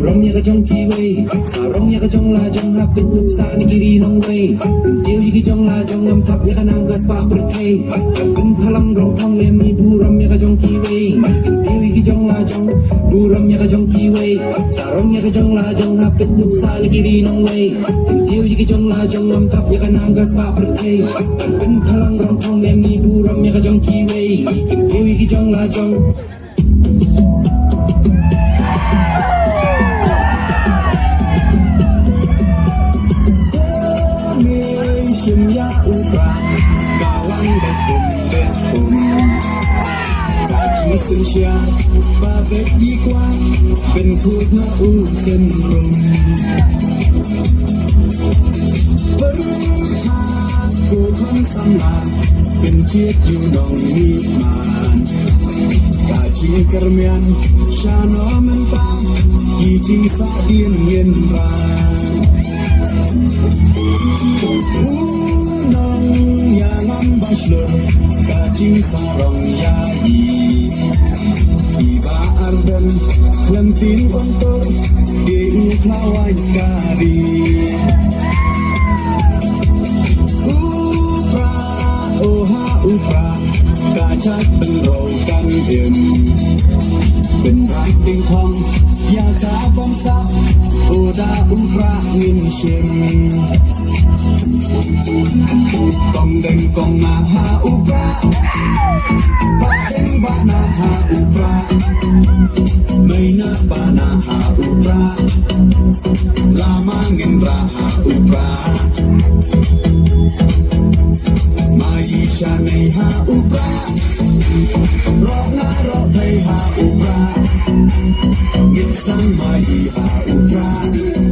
rong ya ka jong ki wei sa rong ya ka jong la jong ha pit tuk sa ni kiri nong wei kun tiêu yi ki jong la jong am thap ya ka nam gas pa per thei kan bin phalang rong thong le mi bu ram ya ka jong ki wei kun tiêu yi ki jong la jong bu ram ya ka jong ki wei sa rong ya ka jong la jong ha pit tuk sa ni kiri nong wei kun tiêu yi ki jong la jong am thap ya ka nam gas pa per thei kan bin phalang rong thong le mi bu ram ya ka jong ki wei kun tiêu yi ki jong la jong ya ubra kawan betum kaji sensia babet yikwan ben kuda u senrum berhat ku khon sama ben chiet yu dong ni man kaji kermian shano mentang kiji sa dien yen ra kacing sarong yayi iba arden lentin kontor di uklawai kari upra oha upra kacak penrokan im benrak tingkong ya kabong sak oda upra ngin shim kong deng kong na ha upra ba deng ba na ha upra may na ba na ha upra lamangin ra ha upra may siya nay ha upra ro na ro thay ha upra ngit sang may ha upra